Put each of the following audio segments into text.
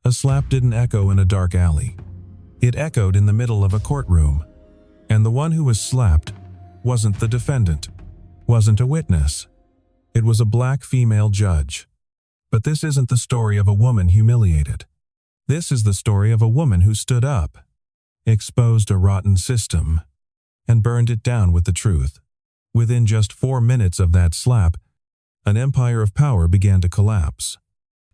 A slap didn't echo in a dark alley. It echoed in the middle of a courtroom. And the one who was slapped wasn't the defendant, wasn't a witness. It was a black female judge. But this isn't the story of a woman humiliated. This is the story of a woman who stood up, exposed a rotten system, and burned it down with the truth. Within just 4 minutes of that slap, an empire of power began to collapse.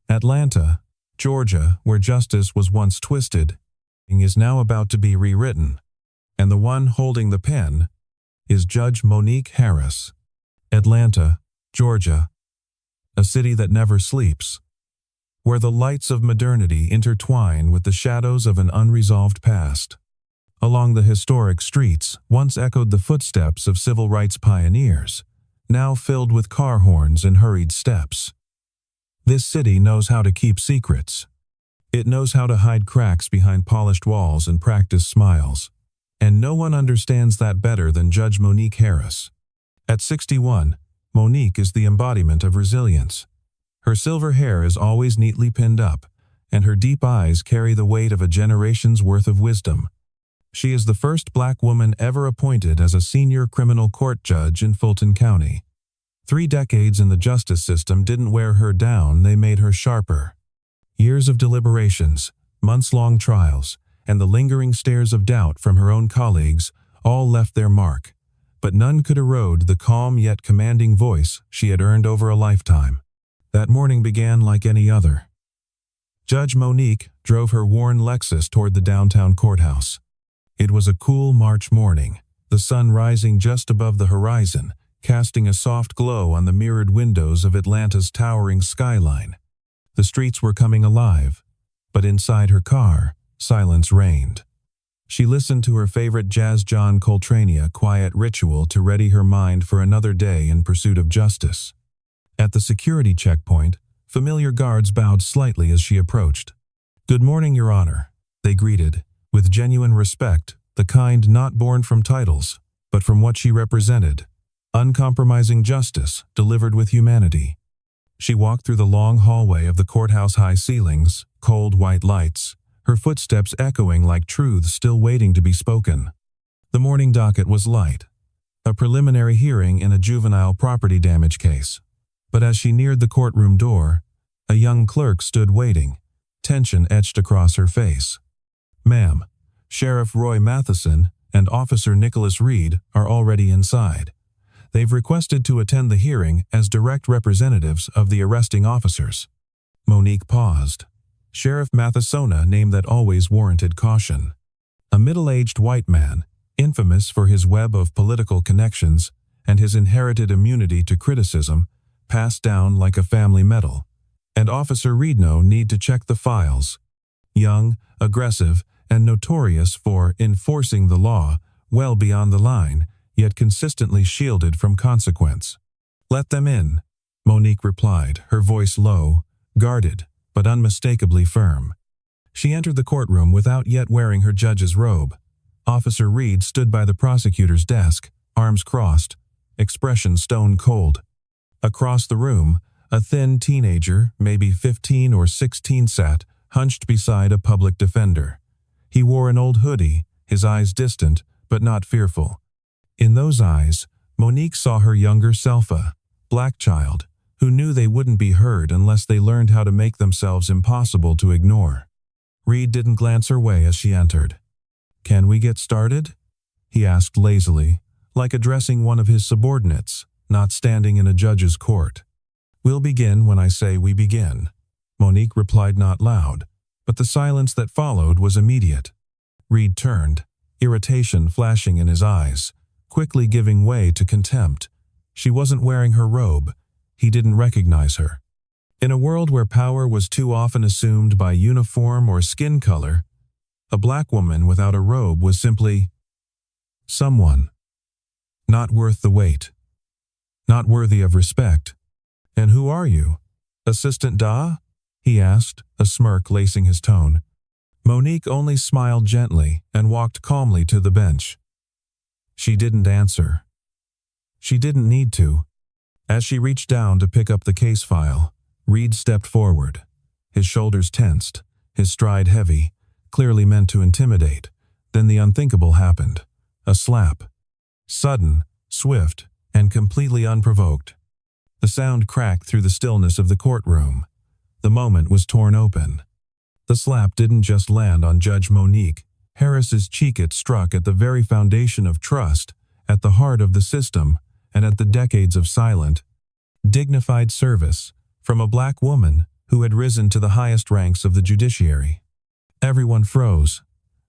Atlanta, Georgia, where justice was once twisted, is now about to be rewritten. And the one holding the pen is Judge Monique Harris. Atlanta, Georgia, a city that never sleeps, where the lights of modernity intertwine with the shadows of an unresolved past. Along the historic streets once echoed the footsteps of civil rights pioneers, now filled with car horns and hurried steps. This city knows how to keep secrets. It knows how to hide cracks behind polished walls and practice smiles. And no one understands that better than Judge Monique Harris. At 61, Monique is the embodiment of resilience. Her silver hair is always neatly pinned up, and her deep eyes carry the weight of a generation's worth of wisdom. She is the first black woman ever appointed as a senior criminal court judge in Fulton County. 3 decades in the justice system didn't wear her down, they made her sharper. Years of deliberations, months-long trials, and the lingering stares of doubt from her own colleagues all left their mark, but none could erode the calm yet commanding voice she had earned over a lifetime. That morning began like any other. Judge Monique drove her worn Lexus toward the downtown courthouse. It was a cool March morning, the sun rising just above the horizon, casting a soft glow on the mirrored windows of Atlanta's towering skyline. The streets were coming alive, but inside her car, silence reigned. She listened to her favorite Jazz John Coltrane quiet ritual to ready her mind for another day in pursuit of justice. At the security checkpoint, familiar guards bowed slightly as she approached. "Good morning, Your Honor," they greeted, with genuine respect, the kind not born from titles, but from what she represented. Uncompromising justice delivered with humanity. She walked through the long hallway of the courthouse high ceilings, cold white lights, her footsteps echoing like truths still waiting to be spoken. The morning docket was light, a preliminary hearing in a juvenile property damage case. But as she neared the courtroom door, a young clerk stood waiting, tension etched across her face. "Ma'am, Sheriff Roy Matheson and Officer Nicholas Reed are already inside. They've requested to attend the hearing as direct representatives of the arresting officers." Monique paused. Sheriff Mathesona, name that always warranted caution. A middle-aged white man, infamous for his web of political connections and his inherited immunity to criticism, passed down like a family medal. And Officer Reed no need to check the files. Young, aggressive, and notorious for enforcing the law well beyond the line, yet consistently shielded from consequence. "Let them in," Monique replied, her voice low, guarded, but unmistakably firm. She entered the courtroom without yet wearing her judge's robe. Officer Reed stood by the prosecutor's desk, arms crossed, expression stone cold. Across the room, a thin teenager, maybe 15 or 16, sat, hunched beside a public defender. He wore an old hoodie, his eyes distant, but not fearful. In those eyes, Monique saw her younger self, a black child, who knew they wouldn't be heard unless they learned how to make themselves impossible to ignore. Reed didn't glance her way as she entered. "Can we get started?" he asked lazily, like addressing one of his subordinates, not standing in a judge's court. "We'll begin when I say we begin," Monique replied, not loud, but the silence that followed was immediate. Reed turned, irritation flashing in his eyes, quickly giving way to contempt. She wasn't wearing her robe. He didn't recognize her. In a world where power was too often assumed by uniform or skin color, a black woman without a robe was simply someone. Not worth the wait. Not worthy of respect. "And who are you? Assistant Da?" he asked, a smirk lacing his tone. Monique only smiled gently and walked calmly to the bench. She didn't answer. She didn't need to. As she reached down to pick up the case file, Reed stepped forward. His shoulders tensed, his stride heavy, clearly meant to intimidate. Then the unthinkable happened. A slap. Sudden, swift, and completely unprovoked. The sound cracked through the stillness of the courtroom. The moment was torn open. The slap didn't just land on Judge Monique Harris's cheek. It struck at the very foundation of trust, at the heart of the system, and at the decades of silent, dignified service from a black woman who had risen to the highest ranks of the judiciary. Everyone froze.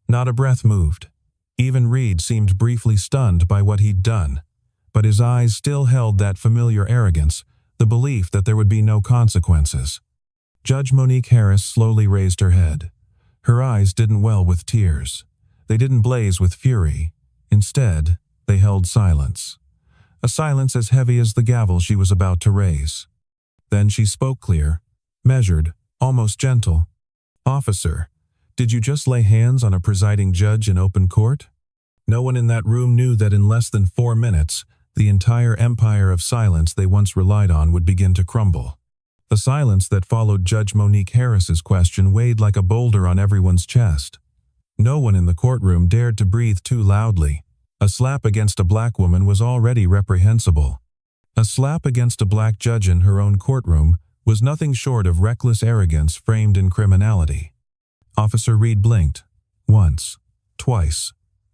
Not a breath moved. Even Reed seemed briefly stunned by what he'd done, but his eyes still held that familiar arrogance, the belief that there would be no consequences. Judge Monique Harris slowly raised her head. Her eyes didn't well with tears. They didn't blaze with fury. Instead, they held silence. A silence as heavy as the gavel she was about to raise. Then she spoke clear, measured, almost gentle. "Officer, did you just lay hands on a presiding judge in open court?" No one in that room knew that in less than 4 minutes, the entire empire of silence they once relied on would begin to crumble. The silence that followed Judge Monique Harris's question weighed like a boulder on everyone's chest. No one in the courtroom dared to breathe too loudly. A slap against a black woman was already reprehensible. A slap against a black judge in her own courtroom was nothing short of reckless arrogance framed in criminality. Officer Reed blinked. Once. Twice.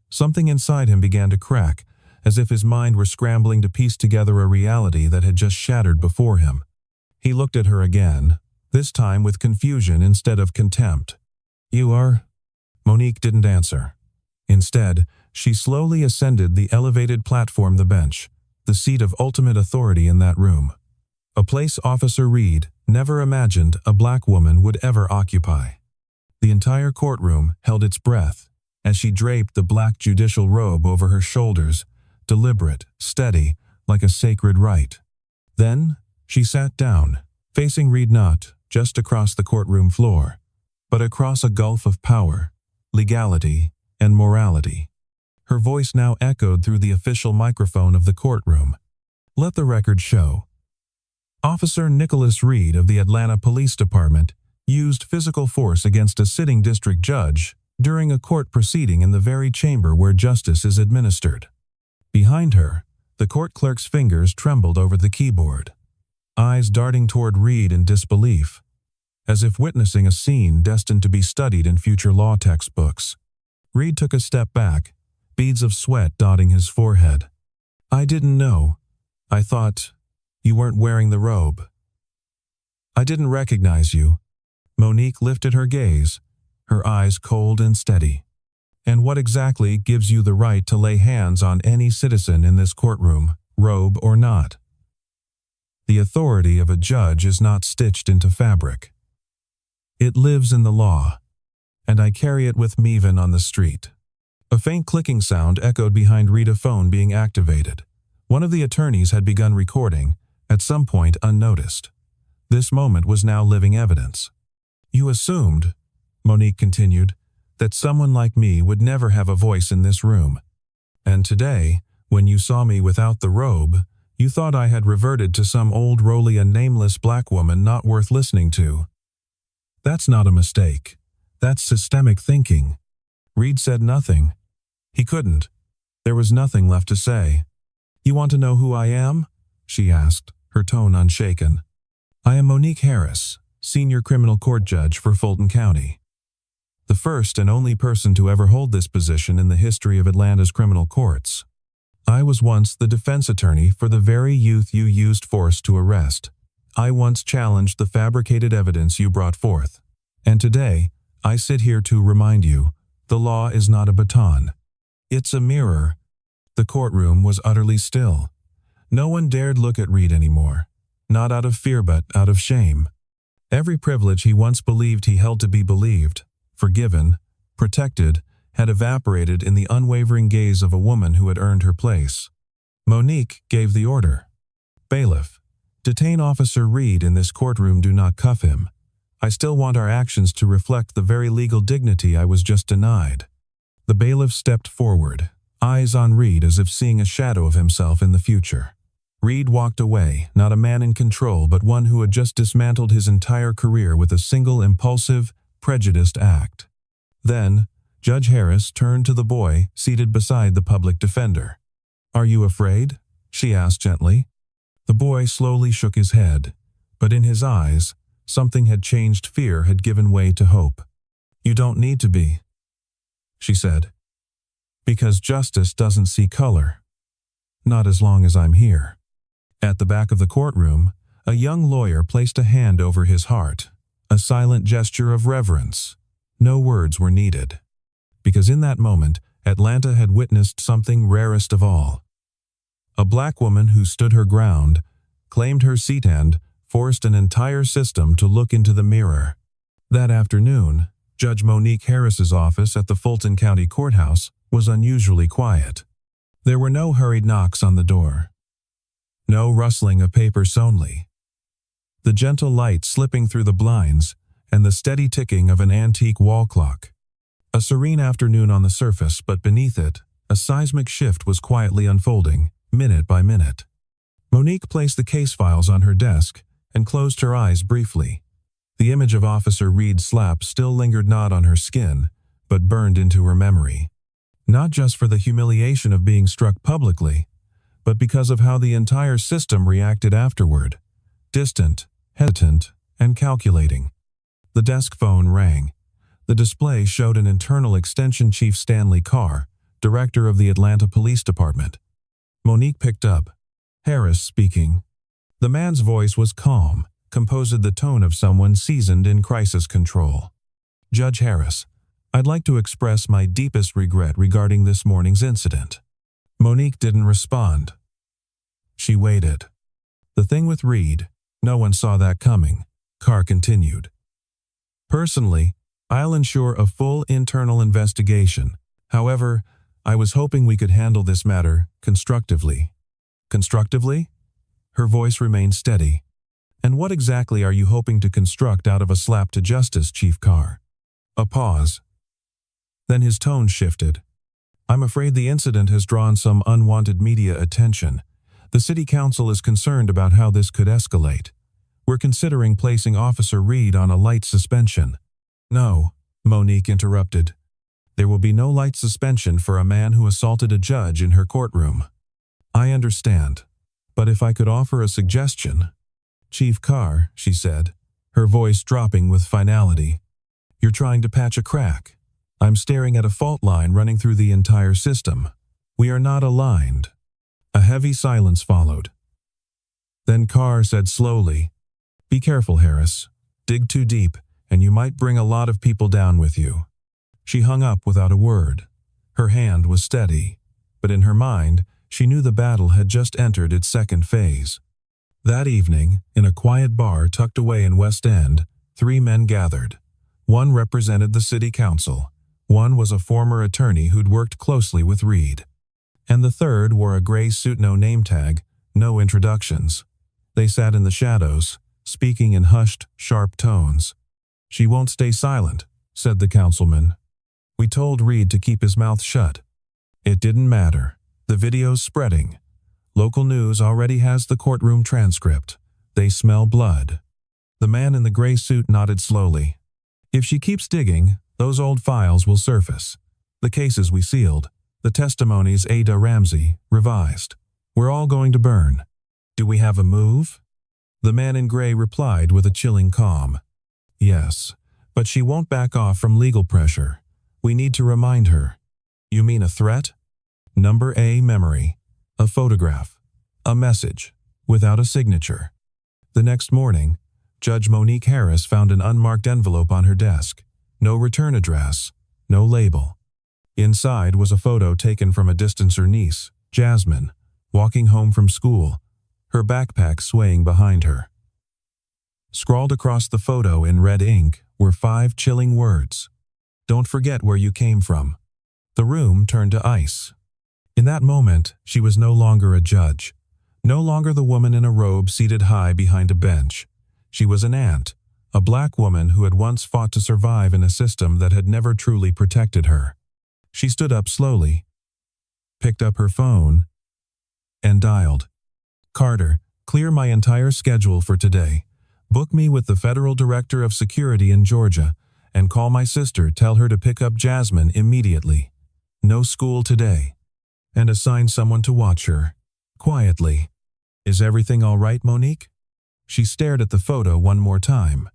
Something inside him began to crack, as if his mind were scrambling to piece together a reality that had just shattered before him. He looked at her again, this time with confusion instead of contempt. "You are?" Monique didn't answer. Instead, she slowly ascended the elevated platform, the bench, the seat of ultimate authority in that room. A place Officer Reed never imagined a black woman would ever occupy. The entire courtroom held its breath as she draped the black judicial robe over her shoulders, deliberate, steady, like a sacred rite. Then, she sat down, facing Reed, not just across the courtroom floor, but across a gulf of power, legality, and morality. Her voice now echoed through the official microphone of the courtroom. "Let the record show. Officer Nicholas Reed of the Atlanta Police Department used physical force against a sitting district judge during a court proceeding in the very chamber where justice is administered." Behind her, the court clerk's fingers trembled over the keyboard, eyes darting toward Reed in disbelief, as if witnessing a scene destined to be studied in future law textbooks. Reed took a step back, beads of sweat dotting his forehead. "I didn't know. I thought you weren't wearing the robe. I didn't recognize you." Monique lifted her gaze, her eyes cold and steady. "And what exactly gives you the right to lay hands on any citizen in this courtroom, robe or not?" "The authority of a judge is not stitched into fabric. It lives in the law, and I carry it with me even on the street." A faint clicking sound echoed behind Reed, a phone being activated. One of the attorneys had begun recording, at some point unnoticed. This moment was now living evidence. "You assumed," Monique continued, "that someone like me would never have a voice in this room. And today, when you saw me without the robe, you thought I had reverted to some old roly, a nameless black woman not worth listening to. That's not a mistake. That's systemic thinking." Reed said nothing. He couldn't. There was nothing left to say. "You want to know who I am?" she asked, her tone unshaken. "I am Monique Harris, senior criminal court judge for Fulton County. The first and only person to ever hold this position in the history of Atlanta's criminal courts. I was once the defense attorney for the very youth you used force to arrest. I once challenged the fabricated evidence you brought forth. And today, I sit here to remind you, the law is not a baton. It's a mirror." The courtroom was utterly still. No one dared look at Reed anymore. Not out of fear but out of shame. Every privilege he once believed he held to be believed, forgiven, protected, had evaporated in the unwavering gaze of a woman who had earned her place. Monique gave the order. "Bailiff, detain Officer Reed in this courtroom, do not cuff him. I still want our actions to reflect the very legal dignity I was just denied." The bailiff stepped forward, eyes on Reed as if seeing a shadow of himself in the future. Reed walked away, not a man in control but one who had just dismantled his entire career with a single impulsive, prejudiced act. Then, Judge Harris turned to the boy seated beside the public defender. "Are you afraid?" she asked gently. The boy slowly shook his head, but in his eyes, something had changed. Fear had given way to hope. "You don't need to be," she said, "because justice doesn't see color. Not as long as I'm here." At the back of the courtroom, a young lawyer placed a hand over his heart, a silent gesture of reverence. No words were needed, because in that moment, Atlanta had witnessed something rarest of all. A black woman who stood her ground, claimed her seat and forced an entire system to look into the mirror. That afternoon, Judge Monique Harris's office at the Fulton County Courthouse was unusually quiet. There were no hurried knocks on the door. No rustling of papers only. The gentle light slipping through the blinds and the steady ticking of an antique wall clock. A serene afternoon on the surface, but beneath it, a seismic shift was quietly unfolding, minute by minute. Monique placed the case files on her desk and closed her eyes briefly. The image of Officer Reed's slap still lingered not on her skin, but burned into her memory. Not just for the humiliation of being struck publicly, but because of how the entire system reacted afterward. Distant, hesitant, and calculating. The desk phone rang. The display showed an internal extension chief Stanley Carr, director of the Atlanta Police Department. Monique picked up. "Harris speaking." The man's voice was calm, composed the tone of someone seasoned in crisis control. "Judge Harris, I'd like to express my deepest regret regarding this morning's incident." Monique didn't respond. She waited. "The thing with Reed, no one saw that coming," Carr continued. "Personally, I'll ensure a full internal investigation. However, I was hoping we could handle this matter constructively." "Constructively?" Her voice remained steady. "And what exactly are you hoping to construct out of a slap to justice, Chief Carr?" A pause. Then his tone shifted. "I'm afraid the incident has drawn some unwanted media attention. The City Council is concerned about how this could escalate. We're considering placing Officer Reed on a light suspension." "No," Monique interrupted. "There will be no light suspension for a man who assaulted a judge in her courtroom." "I understand. But if I could offer a suggestion." "Chief Carr," she said, her voice dropping with finality. "You're trying to patch a crack. I'm staring at a fault line running through the entire system. We are not aligned." A heavy silence followed. Then Carr said slowly, "Be careful, Harris. Dig too deep, and you might bring a lot of people down with you." She hung up without a word. Her hand was steady, but in her mind, she knew the battle had just entered its second phase. That evening, in a quiet bar tucked away in West End, 3 men gathered. One represented the City Council. One was a former attorney who'd worked closely with Reed. And the third wore a gray suit, no name tag, no introductions. They sat in the shadows, speaking in hushed, sharp tones. "She won't stay silent," said the councilman. "We told Reed to keep his mouth shut." It didn't matter. The video's spreading. Local news already has the courtroom transcript. They smell blood. The man in the gray suit nodded slowly. "If she keeps digging, those old files will surface. The cases we sealed, the testimonies Ada Ramsey revised. We're all going to burn. Do we have a move?" The man in gray replied with a chilling calm. "Yes, but she won't back off from legal pressure. We need to remind her." "You mean a threat?" Number A memory. A photograph. A message. Without a signature. The next morning, Judge Monique Harris found an unmarked envelope on her desk. No return address. No label. Inside was a photo taken from a distant her niece, Jasmine, walking home from school, her backpack swaying behind her. Scrawled across the photo in red ink were 5 chilling words. "Don't forget where you came from." The room turned to ice. In that moment, she was no longer a judge. No longer the woman in a robe seated high behind a bench. She was an aunt, a black woman who had once fought to survive in a system that had never truly protected her. She stood up slowly, picked up her phone, and dialed. "Carter, clear my entire schedule for today. Book me with the Federal Director of Security in Georgia, and call my sister, tell her to pick up Jasmine immediately. No school today. And assign someone to watch her. Quietly. Is everything all right, Monique? She stared at the photo one more time.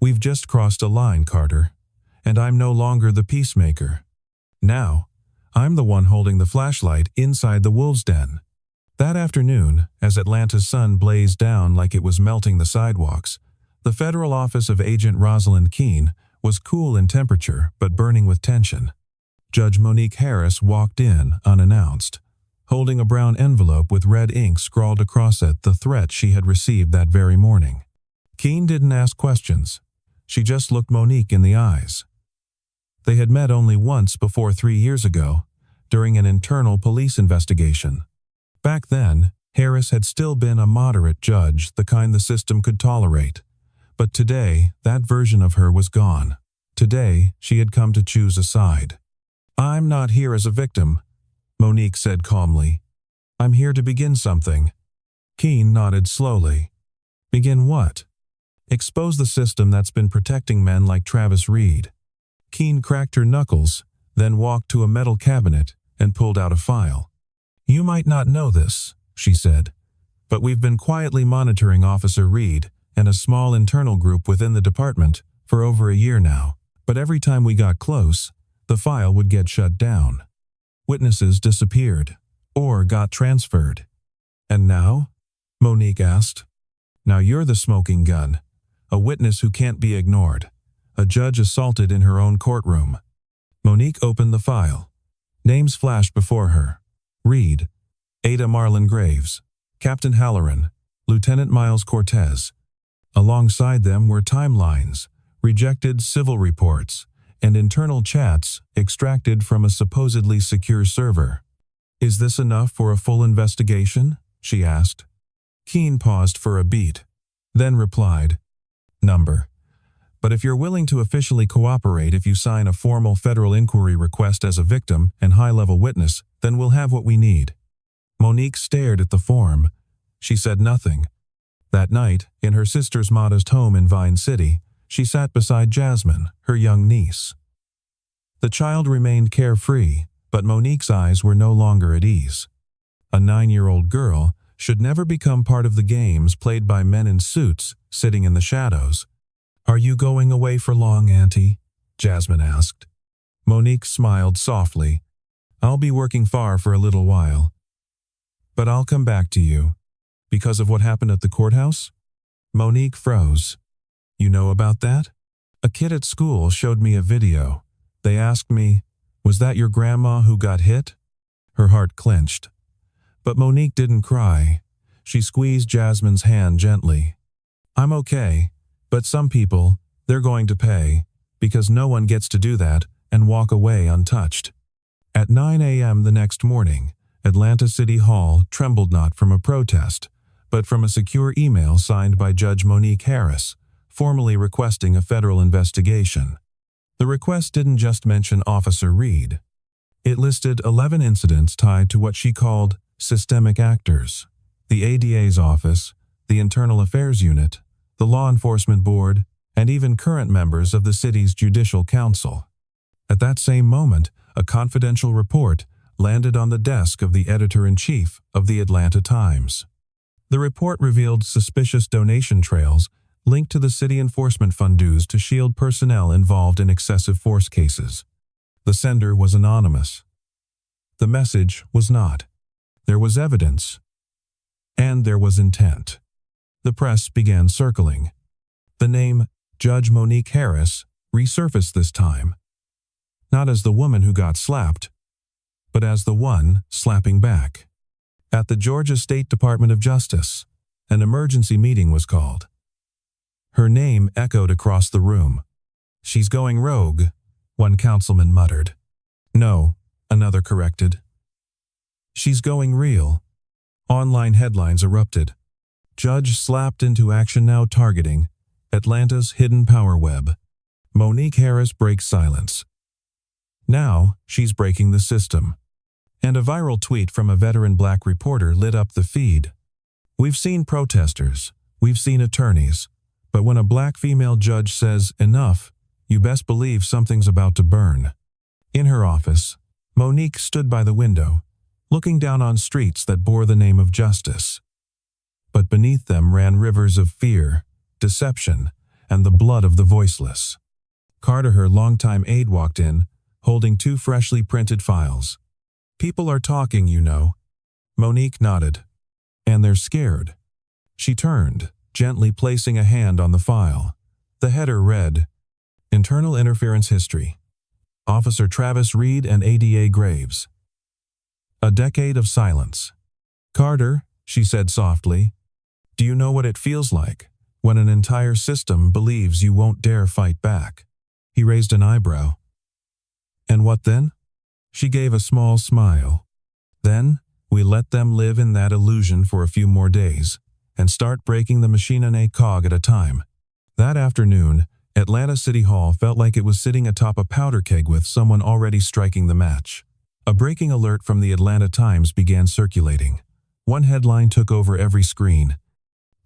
We've just crossed a line, Carter. And I'm no longer the peacemaker. Now, I'm the one holding the flashlight inside the wolf's den. That afternoon, as Atlanta's sun blazed down like it was melting the sidewalks, the federal office of Agent Rosalind Keene was cool in temperature but burning with tension. Judge Monique Harris walked in unannounced, holding a brown envelope with red ink scrawled across it the threat she had received that very morning. Keene didn't ask questions. She just looked Monique in the eyes. They had met only once before 3 years ago, during an internal police investigation. Back then, Harris had still been a moderate judge, the kind the system could tolerate. But today, that version of her was gone. Today, she had come to choose a side. I'm not here as a victim, Monique said calmly. I'm here to begin something. Keene nodded slowly. Begin what? Expose the system that's been protecting men like Travis Reed. Keene cracked her knuckles, then walked to a metal cabinet and pulled out a file. You might not know this, she said, but we've been quietly monitoring Officer Reed and a small internal group within the department for over a year now. But every time we got close, the file would get shut down. Witnesses disappeared or got transferred. And now? Monique asked. Now you're the smoking gun, a witness who can't be ignored, a judge assaulted in her own courtroom. Monique opened the file. Names flashed before her. Reed, Ada Marlon Graves, Captain Halloran, Lieutenant Miles Cortez. Alongside them were timelines, rejected civil reports, and internal chats extracted from a supposedly secure server. Is this enough for a full investigation? She asked. Keene paused for a beat, then replied, Number. But if you're willing to officially cooperate if you sign a formal federal inquiry request as a victim and high-level witness, then we'll have what we need. Monique stared at the form. She said nothing. That night, in her sister's modest home in Vine City, she sat beside Jasmine, her young niece. The child remained carefree, but Monique's eyes were no longer at ease. A 9-year-old girl should never become part of the games played by men in suits sitting in the shadows. Are you going away for long, Auntie? Jasmine asked. Monique smiled softly. I'll be working far for a little while. But I'll come back to you. Because of what happened at the courthouse? Monique froze. You know about that? A kid at school showed me a video. They asked me, was that your grandma who got hit? Her heart clenched. But Monique didn't cry. She squeezed Jasmine's hand gently. I'm okay, but some people, they're going to pay, because no one gets to do that and walk away untouched. At 9 a.m. the next morning, Atlanta City Hall trembled not from a protest, but from a secure email signed by Judge Monique Harris, formally requesting a federal investigation. The request didn't just mention Officer Reed. It listed 11 incidents tied to what she called systemic actors, the ADA's office, the Internal Affairs Unit, the Law Enforcement Board, and even current members of the city's Judicial Council. At that same moment, a confidential report landed on the desk of the editor-in-chief of the Atlanta Times. The report revealed suspicious donation trails linked to the city enforcement fund dues to shield personnel involved in excessive force cases. The sender was anonymous. The message was not. There was evidence. And there was intent. The press began circling. The name Judge Monique Harris resurfaced this time, not as the woman who got slapped, but as the one slapping back. At the Georgia State Department of Justice, an emergency meeting was called. Her name echoed across the room. She's going rogue, one councilman muttered. No, another corrected. She's going real. Online headlines erupted. Judge slapped into action now targeting Atlanta's hidden power web. Monique Harris breaks silence. Now she's breaking the system. And a viral tweet from a veteran black reporter lit up the feed. We've seen protesters, we've seen attorneys, but when a black female judge says enough, you best believe something's about to burn. In her office, Monique stood by the window, looking down on streets that bore the name of justice. But beneath them ran rivers of fear, deception, and the blood of the voiceless. Carter, her longtime aide, walked in, holding 2 freshly printed files. "People are talking, you know." Monique nodded. "And they're scared." She turned, gently placing a hand on the file. The header read, "Internal Interference History. Officer Travis Reed and ADA Graves." A decade of silence. "Carter," she said softly, "do you know what it feels like when an entire system believes you won't dare fight back?" He raised an eyebrow. "And what then?" She gave a small smile. "Then, we let them live in that illusion for a few more days, and start breaking the machine a cog at a time." That afternoon, Atlanta City Hall felt like it was sitting atop a powder keg with someone already striking the match. A breaking alert from the Atlanta Times began circulating. One headline took over every screen.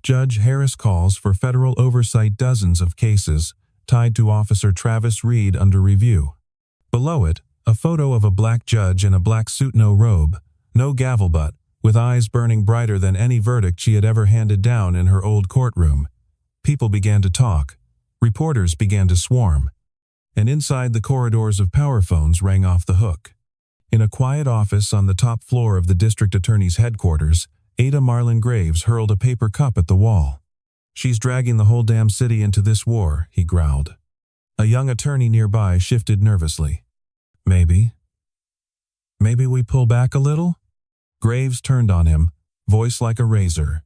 "Judge Harris calls for federal oversight, dozens of cases tied to Officer Travis Reed under review." Below it, a photo of a black judge in a black suit, no robe, no gavel, but with eyes burning brighter than any verdict she had ever handed down in her old courtroom. People began to talk. Reporters began to swarm. And inside, the corridors of power phones rang off the hook. In a quiet office on the top floor of the district attorney's headquarters, Ada Marlin Graves hurled a paper cup at the wall. "She's dragging the whole damn city into this war," he growled. A young attorney nearby shifted nervously. Maybe we pull back a little?" Graves turned on him, voice like a razor.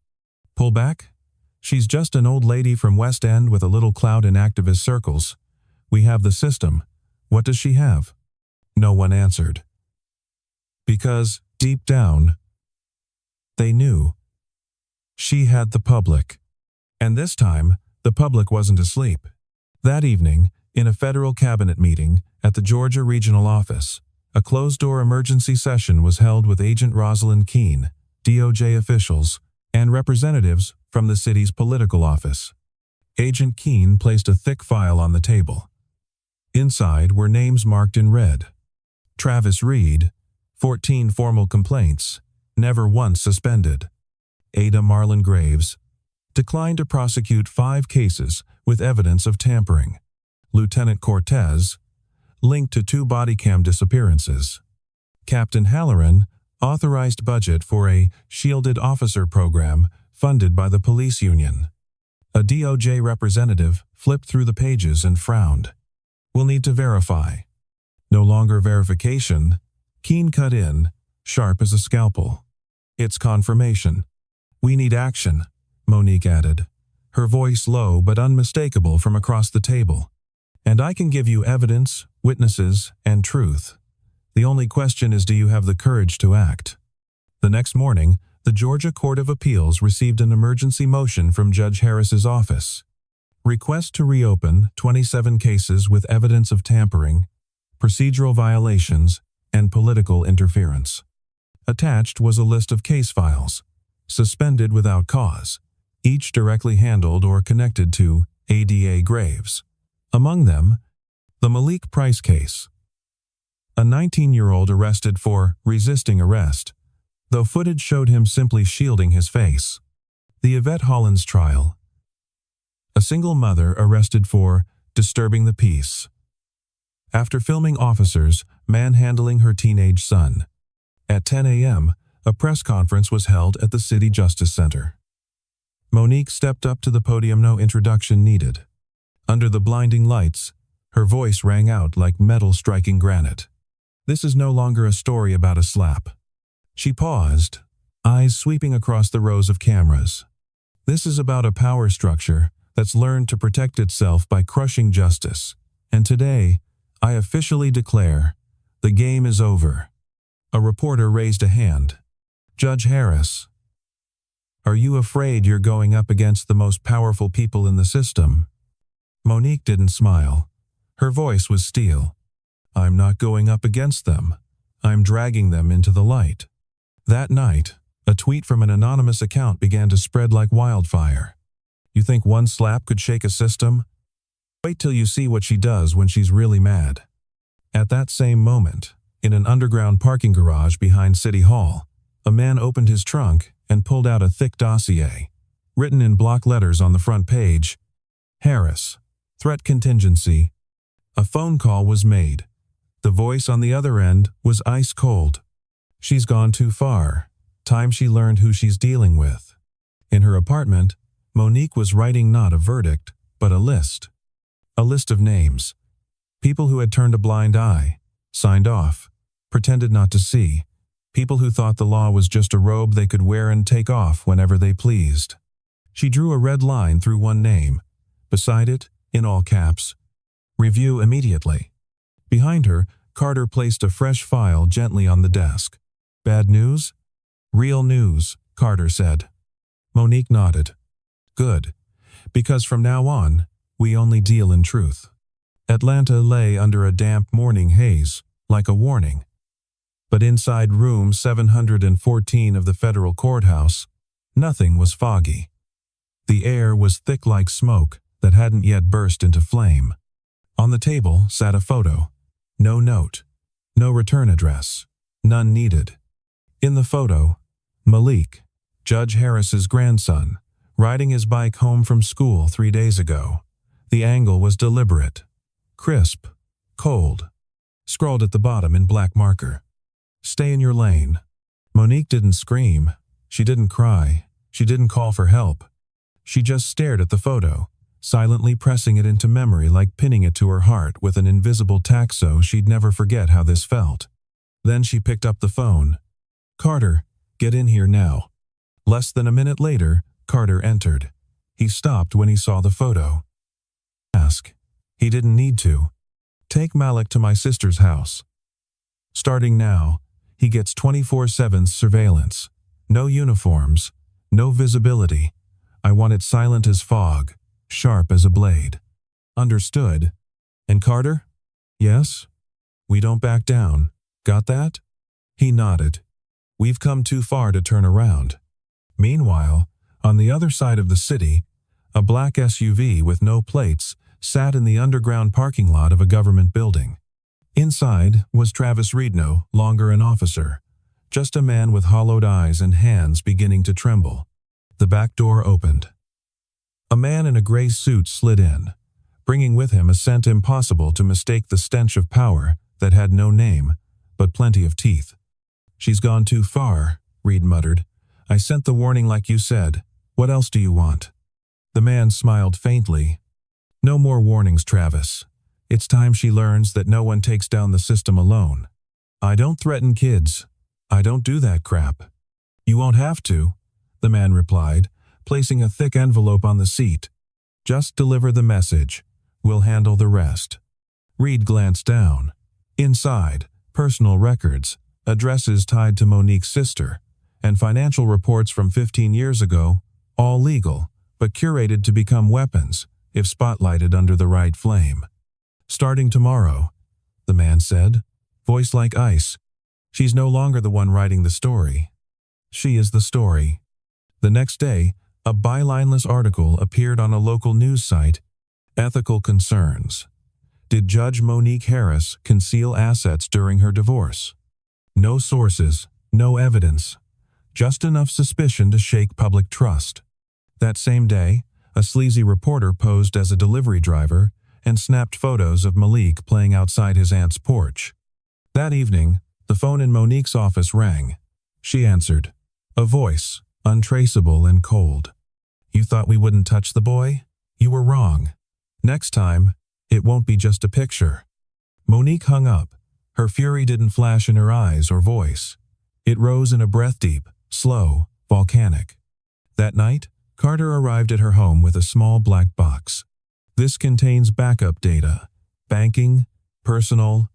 "Pull back? She's just an old lady from West End with a little clout in activist circles. We have the system. What does she have?" No one answered. Because, deep down, they knew. She had the public. And this time, the public wasn't asleep. That evening, in a federal cabinet meeting at the Georgia Regional Office, a closed-door emergency session was held with Agent Rosalind Keene, DOJ officials, and representatives from the city's political office. Agent Keene placed a thick file on the table. Inside were names marked in red. Travis Reed, 14 formal complaints, never once suspended. Ada Marlin Graves, declined to prosecute 5 cases with evidence of tampering. Lieutenant Cortez, linked to 2 body cam disappearances. Captain Halloran, authorized budget for a shielded officer program funded by the police union. A DOJ representative flipped through the pages and frowned. "We'll need to verify." No longer verification. Keene cut in, sharp as a scalpel. "It's confirmation." "We need action," Monique added, her voice low but unmistakable from across the table. "And I can give you evidence, witnesses, and truth. The only question is, do you have the courage to act?" The next morning, the Georgia Court of Appeals received an emergency motion from Judge Harris's office. Request to reopen 27 cases with evidence of tampering, procedural violations, and political interference. Attached was a list of case files, suspended without cause, each directly handled or connected to ADA Graves. Among them, the Malik Price case. A 19-year-old arrested for resisting arrest, though footage showed him simply shielding his face. The Yvette Hollins trial. A single mother arrested for disturbing the peace after filming officers manhandling her teenage son. At 10 a.m., a press conference was held at the City Justice Center. Monique stepped up to the podium, no introduction needed. Under the blinding lights, her voice rang out like metal striking granite. "This is no longer a story about a slap." She paused, eyes sweeping across the rows of cameras. "This is about a power structure that's learned to protect itself by crushing justice. And today, I officially declare, the game is over." A reporter raised a hand. "Judge Harris, are you afraid you're going up against the most powerful people in the system?" Monique didn't smile. Her voice was steel. "I'm not going up against them. I'm dragging them into the light." That night, a tweet from an anonymous account began to spread like wildfire. "You think one slap could shake a system? Wait till you see what she does when she's really mad. At that same moment, in an underground parking garage behind City Hall, a man opened his trunk and pulled out a thick dossier. Written in block letters on the front page, Harris, threat contingency. A phone call was made. The voice on the other end was ice cold. She's gone too far. Time she learned who she's dealing with. In her apartment, Monique was writing not a verdict, but a list. A list of names. People who had turned a blind eye, signed off, pretended not to see. People who thought the law was just a robe they could wear and take off whenever they pleased. She drew a red line through one name. Beside it, in all caps, review immediately. Behind her, Carter placed a fresh file gently on the desk. Bad news? Real news, Carter said. Monique nodded. Good, because from now on, we only deal in truth. Atlanta lay under a damp morning haze, like a warning. But inside room 714 of the federal courthouse, nothing was foggy. The air was thick like smoke that hadn't yet burst into flame. On the table sat a photo. No note. No return address. None needed. In the photo, Malik, Judge Harris's grandson, riding his bike home from school 3 days ago. The angle was deliberate. Crisp. Cold. Scrawled at the bottom in black marker. Stay in your lane. Monique didn't scream. She didn't cry. She didn't call for help. She just stared at the photo, silently pressing it into memory like pinning it to her heart with an invisible tack so she'd never forget how this felt. Then she picked up the phone. Carter, get in here now. Less than a minute later, Carter entered. He stopped when he saw the photo. Ask. He didn't need to. Take Malik to my sister's house. Starting now, he gets 24/7 surveillance. No uniforms. No visibility. I want it silent as fog, sharp as a blade. Understood. And Carter? Yes? We don't back down. Got that? He nodded. We've come too far to turn around. Meanwhile, on the other side of the city, a black SUV with no plates sat in the underground parking lot of a government building. Inside was Travis Reedno, longer an officer, just a man with hollowed eyes and hands beginning to tremble. The back door opened. A man in a gray suit slid in, bringing with him a scent impossible to mistake the stench of power that had no name, but plenty of teeth. She's gone too far, Reed muttered. I sent the warning like you said. What else do you want? The man smiled faintly. No more warnings, Travis. It's time she learns that no one takes down the system alone. I don't threaten kids. I don't do that crap. You won't have to, the man replied, placing a thick envelope on the seat. Just deliver the message. We'll handle the rest. Reed glanced down. Inside, personal records, addresses tied to Monique's sister, and financial reports from 15 years ago, all legal, but curated to become weapons if spotlighted under the right flame. Starting tomorrow, the man said, voice like ice. She's no longer the one writing the story. She is the story. The next day, a bylineless article appeared on a local news site. Ethical concerns. Did Judge Monique Harris conceal assets during her divorce? No sources, no evidence. Just enough suspicion to shake public trust. That same day, a sleazy reporter posed as a delivery driver and snapped photos of Malik playing outside his aunt's porch. That evening, the phone in Monique's office rang. She answered. A voice, untraceable and cold. You thought we wouldn't touch the boy? You were wrong. Next time, it won't be just a picture. Monique hung up. Her fury didn't flash in her eyes or voice. It rose in a breath deep, slow, volcanic. That night, Carter arrived at her home with a small black box. This contains backup data, banking, personal,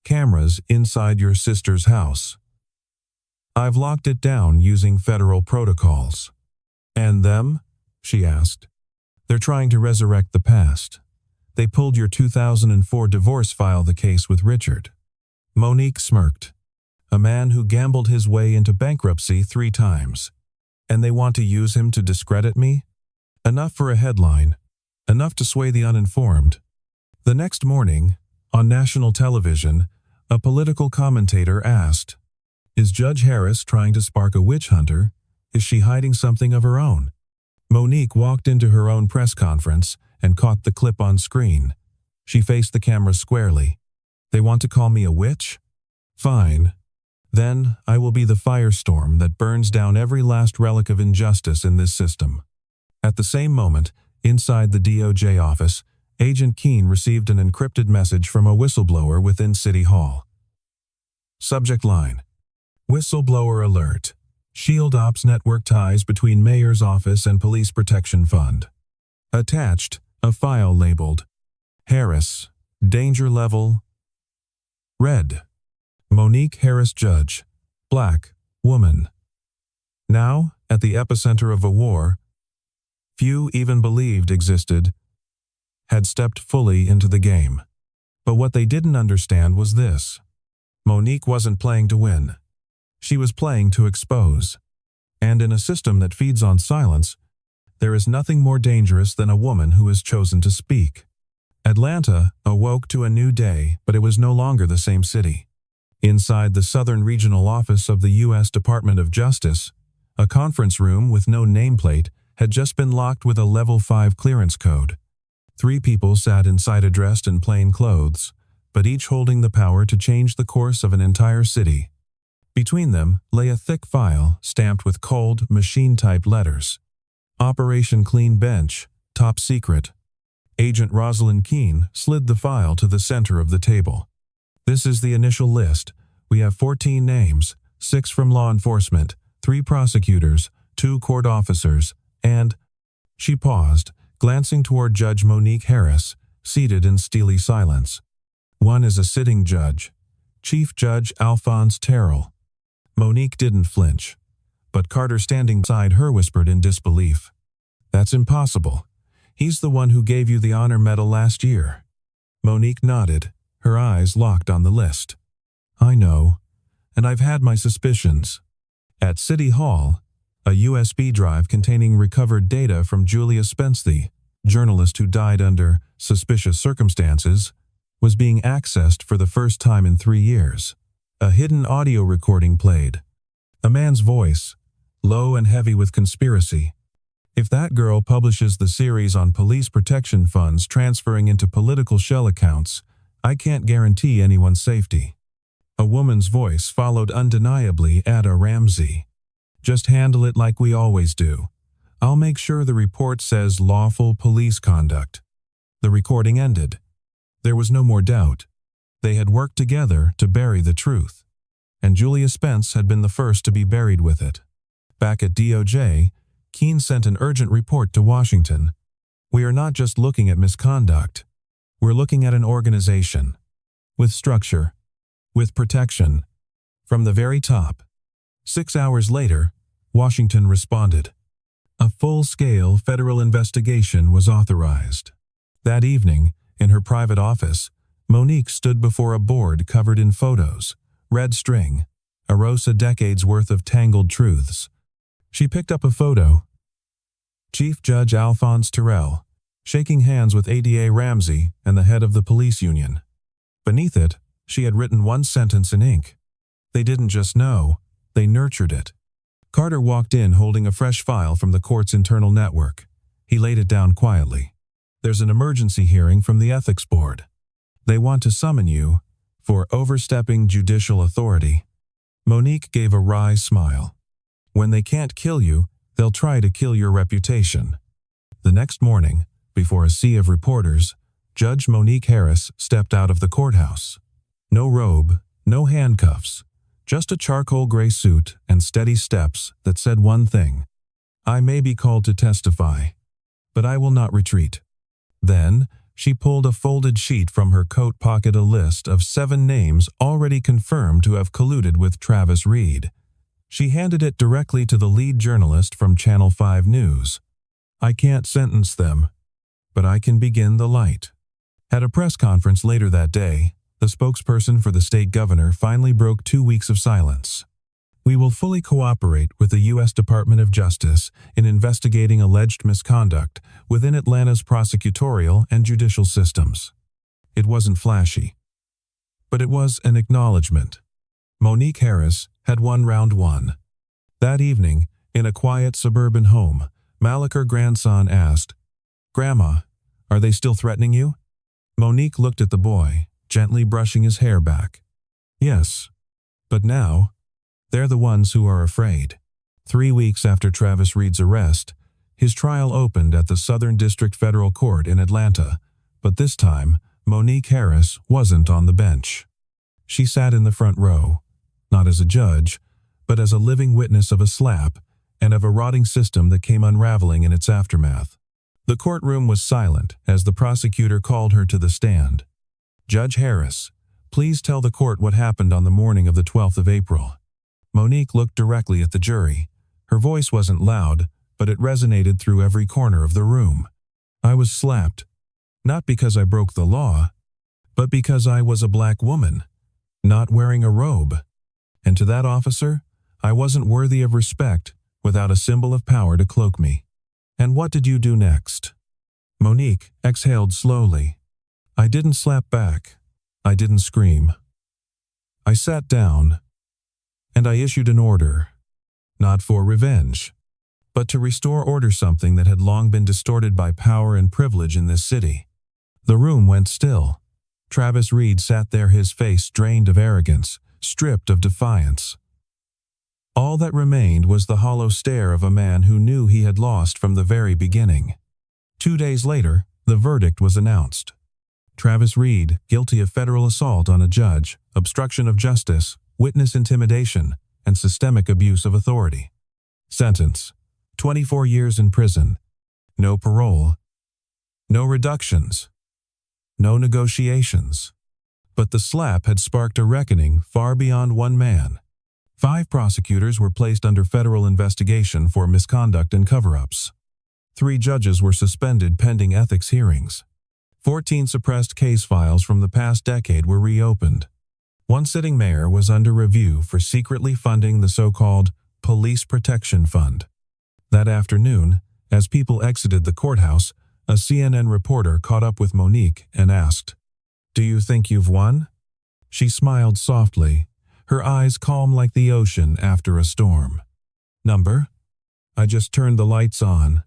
cameras inside your sister's house. I've locked it down using federal protocols. And them? She asked. They're trying to resurrect the past. They pulled your 2004 divorce file the case with Richard. Monique smirked. A man who gambled his way into bankruptcy 3 times. And they want to use him to discredit me? Enough for a headline. Enough to sway the uninformed. The next morning, on national television, a political commentator asked, "Is Judge Harris trying to spark a witch hunter? Is she hiding something of her own?" Monique walked into her own press conference and caught the clip on screen. She faced the camera squarely. "They want to call me a witch? Fine. Then I will be the firestorm that burns down every last relic of injustice in this system." At the same moment, inside the DOJ office, Agent Keene received an encrypted message from a whistleblower within City Hall. Subject line: Whistleblower alert. Shield Ops network ties between Mayor's office and Police Protection Fund. Attached, a file labeled Harris, danger level red. Monique Harris, judge, black, woman. Now, at the epicenter of a war few even believed existed, had stepped fully into the game. But what they didn't understand was this: Monique wasn't playing to win. She was playing to expose. And in a system that feeds on silence, there is nothing more dangerous than a woman who has chosen to speak. Atlanta awoke to a new day, but it was no longer the same city. Inside the Southern Regional Office of the U.S. Department of Justice, a conference room with no nameplate had just been locked with a Level 5 clearance code. 3 people sat inside dressed in plain clothes, but each holding the power to change the course of an entire city. Between them lay a thick file stamped with cold, machine-typed letters. Operation Clean Bench, top secret. Agent Rosalind Keene slid the file to the center of the table. "This is the initial list. We have 14 names, 6 from law enforcement, 3 prosecutors, 2 court officers, and—" She paused, glancing toward Judge Monique Harris, seated in steely silence. "One is a sitting judge, Chief Judge Alphonse Terrell." Monique didn't flinch, but Carter standing beside her whispered in disbelief. "That's impossible. He's the one who gave you the honor medal last year." Monique nodded, her eyes locked on the list. "I know, and I've had my suspicions." At City Hall, a USB drive containing recovered data from Julia Spence, the journalist who died under suspicious circumstances, was being accessed for the first time in 3 years. A hidden audio recording played. A man's voice, low and heavy with conspiracy. "If that girl publishes the series on police protection funds transferring into political shell accounts, I can't guarantee anyone's safety." A woman's voice followed undeniably Ada Ramsey. "Just handle it like we always do. I'll make sure the report says lawful police conduct." The recording ended. There was no more doubt. They had worked together to bury the truth. And Julia Spence had been the first to be buried with it. Back at DOJ, Keene sent an urgent report to Washington. "We are not just looking at misconduct. We're looking at an organization. With structure. With protection. From the very top." 6 hours later, Washington responded. A full-scale federal investigation was authorized. That evening, in her private office, Monique stood before a board covered in photos, red string, a decades worth of tangled truths. She picked up a photo. Chief Judge Alphonse Terrell, shaking hands with Ada Ramsey and the head of the police union. Beneath it, she had written one sentence in ink. They didn't just know, they nurtured it. Carter walked in holding a fresh file from the court's internal network. He laid it down quietly. "There's an emergency hearing from the ethics board. They want to summon you for overstepping judicial authority." Monique gave a wry smile. "When they can't kill you, they'll try to kill your reputation." The next morning, before a sea of reporters, Judge Monique Harris stepped out of the courthouse. No robe, no handcuffs, just a charcoal gray suit and steady steps that said one thing: "I may be called to testify, but I will not retreat." Then, she pulled a folded sheet from her coat pocket, a list of 7 names already confirmed to have colluded with Travis Reed. She handed it directly to the lead journalist from Channel 5 News. "I can't sentence them, but I can begin the light." At a press conference later that day, the spokesperson for the state governor finally broke 2 weeks of silence. "We will fully cooperate with the U.S. Department of Justice in investigating alleged misconduct within Atlanta's prosecutorial and judicial systems." It wasn't flashy, but it was an acknowledgement. Monique Harris had won round one. That evening, in a quiet suburban home, Malik, her grandson, asked, "Grandma, are they still threatening you?" Monique looked at the boy, gently brushing his hair back. "Yes, but now, they're the ones who are afraid." 3 weeks after Travis Reed's arrest, his trial opened at the Southern District Federal Court in Atlanta, but this time, Monique Harris wasn't on the bench. She sat in the front row, not as a judge, but as a living witness of a slap and of a rotting system that came unraveling in its aftermath. The courtroom was silent as the prosecutor called her to the stand. "Judge Harris, please tell the court what happened on the morning of the 12th of April." Monique looked directly at the jury. Her voice wasn't loud, but it resonated through every corner of the room. "I was slapped, not because I broke the law, but because I was a black woman, not wearing a robe. And to that officer, I wasn't worthy of respect without a symbol of power to cloak me." "And what did you do next?" Monique exhaled slowly. "I didn't slap back. I didn't scream. I sat down, and I issued an order, not for revenge, but to restore order, something that had long been distorted by power and privilege in this city." The room went still. Travis Reed sat there, his face drained of arrogance, stripped of defiance. All that remained was the hollow stare of a man who knew he had lost from the very beginning. 2 days later, the verdict was announced. Travis Reed, guilty of federal assault on a judge, obstruction of justice, witness intimidation, and systemic abuse of authority. Sentence: 24 years in prison. No parole. No reductions. No negotiations. But the slap had sparked a reckoning far beyond one man. 5 prosecutors were placed under federal investigation for misconduct and cover-ups. 3 judges were suspended pending ethics hearings. 14 suppressed case files from the past decade were reopened. One sitting mayor was under review for secretly funding the so-called Police Protection Fund. That afternoon, as people exited the courthouse, a CNN reporter caught up with Monique and asked, "Do you think you've won?" She smiled softly, her eyes calm like the ocean after a storm. "Number? I just turned the lights on.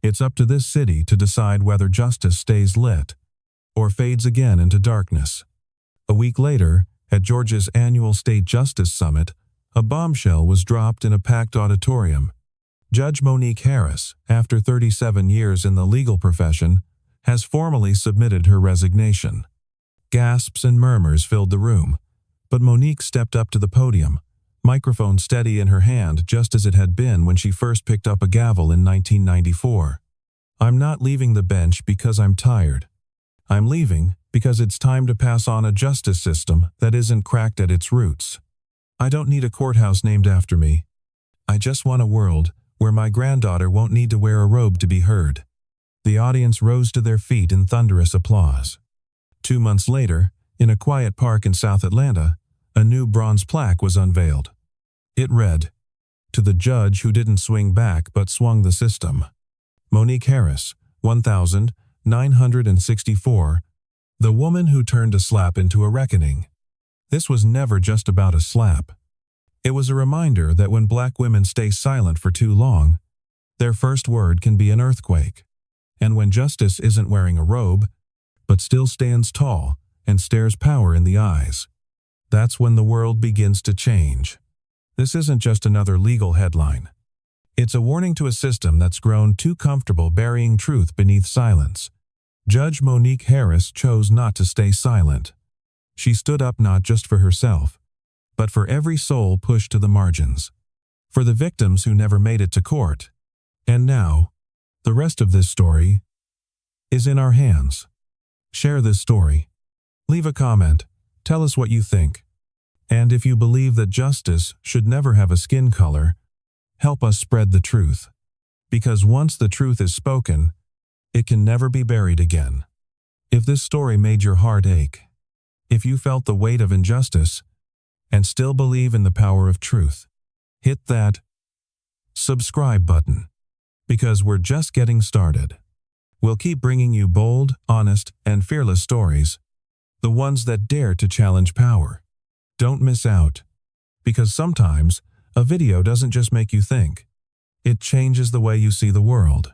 It's up to this city to decide whether justice stays lit or fades again into darkness." A week later, at Georgia's annual State Justice Summit, a bombshell was dropped in a packed auditorium. Judge Monique Harris, after 37 years in the legal profession, has formally submitted her resignation. Gasps and murmurs filled the room, but Monique stepped up to the podium, microphone steady in her hand just as it had been when she first picked up a gavel in 1994. "I'm not leaving the bench because I'm tired. I'm leaving because it's time to pass on a justice system that isn't cracked at its roots. I don't need a courthouse named after me. I just want a world where my granddaughter won't need to wear a robe to be heard." The audience rose to their feet in thunderous applause. 2 months later, in a quiet park in South Atlanta, a new bronze plaque was unveiled. It read, "To the judge who didn't swing back but swung the system. Monique Harris, 1964, the woman who turned a slap into a reckoning." This was never just about a slap. It was a reminder that when black women stay silent for too long, their first word can be an earthquake. And when justice isn't wearing a robe, but still stands tall and stares power in the eyes, that's when the world begins to change. This isn't just another legal headline. It's a warning to a system that's grown too comfortable burying truth beneath silence. Judge Monique Harris chose not to stay silent. She stood up not just for herself, but for every soul pushed to the margins, for the victims who never made it to court. And now, the rest of this story is in our hands. Share this story. Leave a comment. Tell us what you think. And if you believe that justice should never have a skin color, help us spread the truth. Because once the truth is spoken, it can never be buried again. If this story made your heart ache, if you felt the weight of injustice, and still believe in the power of truth, hit that subscribe button, because we're just getting started. We'll keep bringing you bold, honest, and fearless stories the ones that dare to challenge power. Don't miss out, because sometimes a video doesn't just make you think. It changes the way you see the world.